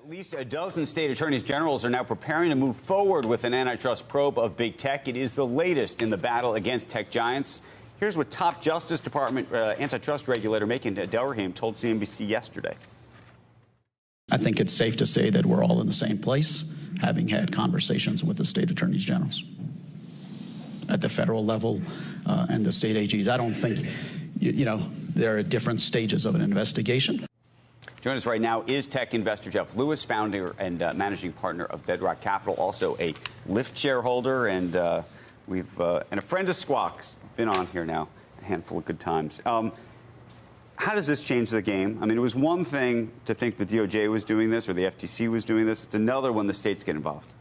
At least a dozen state attorneys generals are now preparing to move forward with an antitrust probe of big tech. It is the latest in the battle against tech giants. Here's what top Justice Department antitrust regulator Macon Delrahim told CNBC yesterday. I think it's safe to say that we're all in the same place, having had conversations with the state attorneys generals at the federal level and the state AGs. I don't think, there are different stages of an investigation. Joining us right now is tech investor Geoff Lewis, founder and managing partner of Bedrock Capital, also a Lyft shareholder, and and a friend of Squawk's been on here now a handful of good times. How does this change the game? I mean, it was one thing to think the DOJ was doing this or the FTC was doing this. It's another when the states get involved.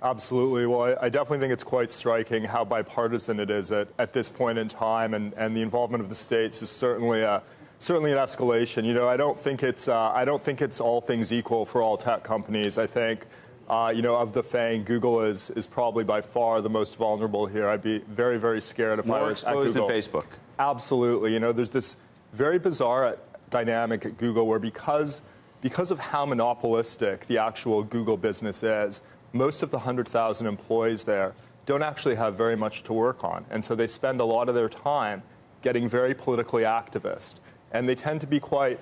Absolutely. Well, I definitely think it's quite striking how bipartisan it is at this point in time, and the involvement of the states is certainly an escalation. I don't think it's all things equal for all tech companies. I think, of the FANG, Google is probably by far the most vulnerable here. I'd be very, very scared if I was at Google. More exposed than Facebook. Absolutely. There's this very bizarre dynamic at Google where because of how monopolistic the actual Google business is, most of the 100,000 employees there don't actually have very much to work on. And so they spend a lot of their time getting very politically activist. And they tend to be quite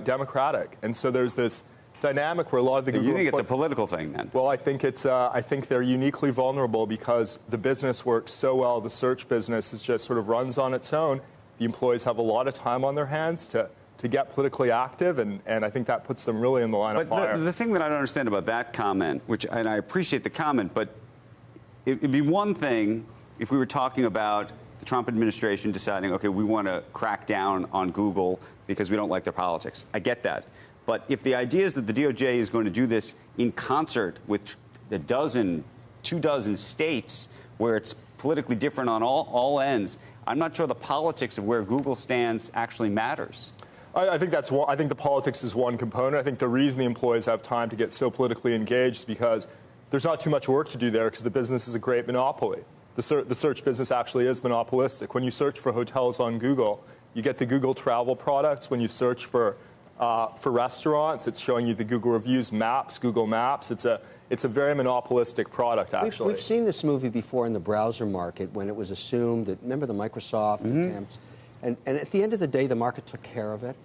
democratic. And so there's this dynamic where a lot of the Google... You think it's a political thing, then? Well, I think they're uniquely vulnerable because the business works so well. The search business is just sort of runs on its own. The employees have a lot of time on their hands to get politically active, and I think that puts them really in the line of fire. The thing that I don't understand about that comment, and I appreciate the comment, but it'd be one thing if we were talking about the Trump administration deciding, okay, we want to crack down on Google because we don't like their politics. I get that. But if the idea is that the DOJ is going to do this in concert with the 2 dozen states where it's politically different on all ends, I'm not sure the politics of where Google stands actually matters. I think the politics is one component. I think the reason the employees have time to get so politically engaged is because there's not too much work to do there because the business is a great monopoly. The search business actually is monopolistic. When you search for hotels on Google, you get the Google travel products. When you search for restaurants, it's showing you the Google reviews, Maps, Google Maps. It's a very monopolistic product, actually. We've seen this movie before in the browser market when it was assumed that, remember the Microsoft attempts? And at the end of the day, the market took care of it.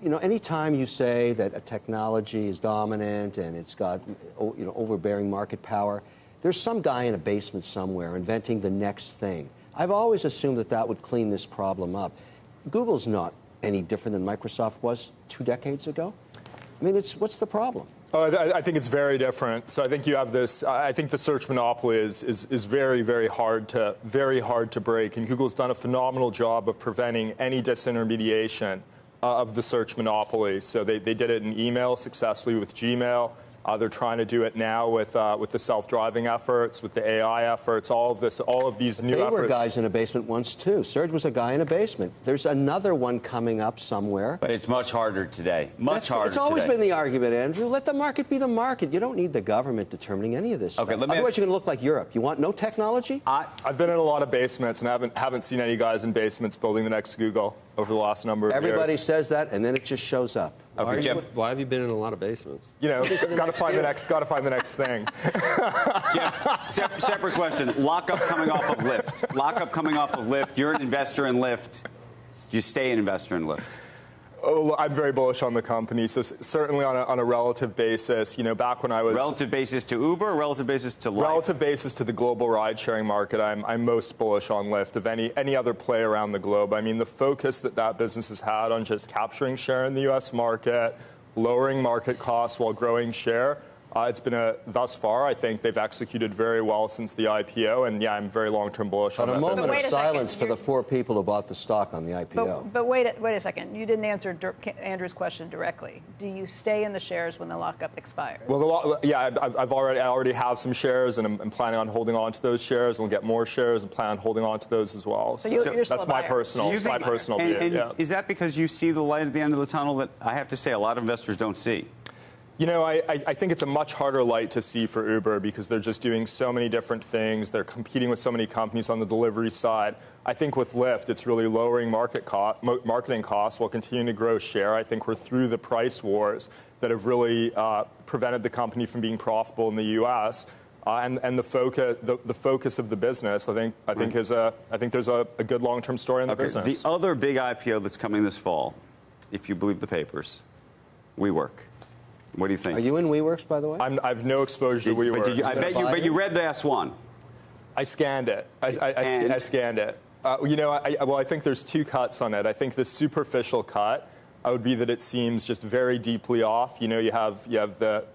Anytime you say that a technology is dominant and it's got, overbearing market power, there's some guy in a basement somewhere inventing the next thing. I've always assumed that would clean this problem up. Google's not any different than Microsoft was 2 decades ago. I mean, what's the problem? Oh, I think it's very different. So I think you have this. I think the search monopoly is very, very hard to break. And Google's done a phenomenal job of preventing any disintermediation of the search monopoly. So they did it in email successfully with Gmail. They're trying to do it now with the self-driving efforts, with the AI efforts, all of these new efforts. They were guys in a basement once, too. Serge was a guy in a basement. There's another one coming up somewhere. But it's much harder today. Much harder It's always been the argument, Andrew. Let the market be the market. You don't need the government determining any of this stuff. Otherwise, you're going to look like Europe. You want no technology? I've been in a lot of basements, and I haven't seen any guys in basements building the next Google over the last number of years. Everybody says that, and then it just shows up. Okay, Why have you been in a lot of basements? Got to find the next thing. Jeff, separate question. Lockup coming off of Lyft. Lockup coming off of Lyft. You're an investor in Lyft. Do you stay an investor in Lyft? Oh, I'm very bullish on the company. So certainly on a relative basis, back when I was... Relative basis to Uber or relative basis to Lyft? Relative basis to the global ride-sharing market, I'm most bullish on Lyft of any other play around the globe. I mean, the focus that business has had on just capturing share in the U.S. market, lowering market costs while growing share, it's been thus far, I think they've executed very well since the IPO, and yeah, I'm very long-term bullish on that. A moment of silence for the second. 4 people who bought the stock on the IPO. But wait a second. You didn't answer Andrew's question directly. Do you stay in the shares when the lockup expires? Well, I already have some shares, and I'm planning on holding on to those shares. I'll get more shares and plan on holding on to those as well. So you're that's my personal view. And is that because you see the light at the end of the tunnel that I have to say a lot of investors don't see? You know, I think it's a much harder light to see for Uber because they're just doing so many different things. They're competing with so many companies on the delivery side. I think with Lyft, it's really lowering marketing costs while continuing to grow share. I think we're through the price wars that have really prevented the company from being profitable in the U.S. And the focus of the business, I think there's a good long-term story in the business. The other big IPO that's coming this fall, if you believe the papers, WeWork. What do you think? Are you in WeWorks, by the way? I have no exposure to WeWork. But you read the S1. I scanned it. I scanned it. You know, I think there's two cuts on it. I think the superficial cut would be that it seems just very deeply off. You know, you have the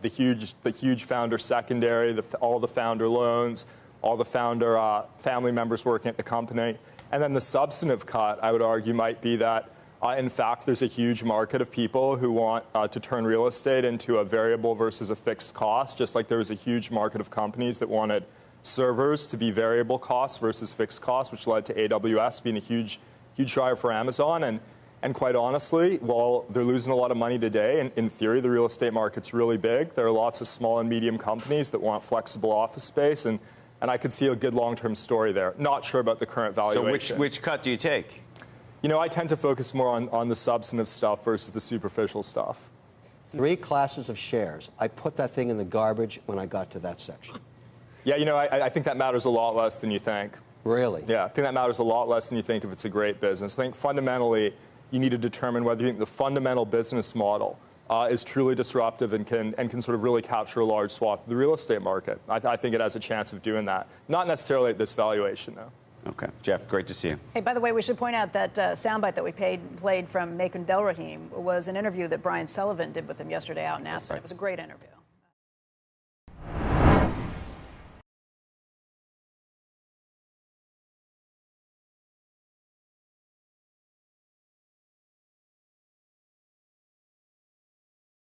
huge founder secondary, all the founder loans, all the founder family members working at the company, and then the substantive cut, I would argue, might be that. In fact, there's a huge market of people who want to turn real estate into a variable versus a fixed cost, just like there was a huge market of companies that wanted servers to be variable costs versus fixed costs, which led to AWS being a huge driver for Amazon. And quite honestly, while they're losing a lot of money today, in theory, the real estate market's really big. There are lots of small and medium companies that want flexible office space, and I could see a good long-term story there. Not sure about the current valuation. So which cut do you take? You know, I tend to focus more on the substantive stuff versus the superficial stuff. 3 classes of shares. I put that thing in the garbage when I got to that section. Yeah, you know, I think that matters a lot less than you think. Really? Yeah, I think that matters a lot less than you think if it's a great business. I think fundamentally, you need to determine whether you think the fundamental business model is truly disruptive and can sort of really capture a large swath of the real estate market. I think it has a chance of doing that. Not necessarily at this valuation, though. Okay. Jeff, great to see you. Hey, by the way, we should point out that soundbite that we played from Macon Delrahim was an interview that Brian Sullivan did with him yesterday out in Aspen. Right. It was a great interview.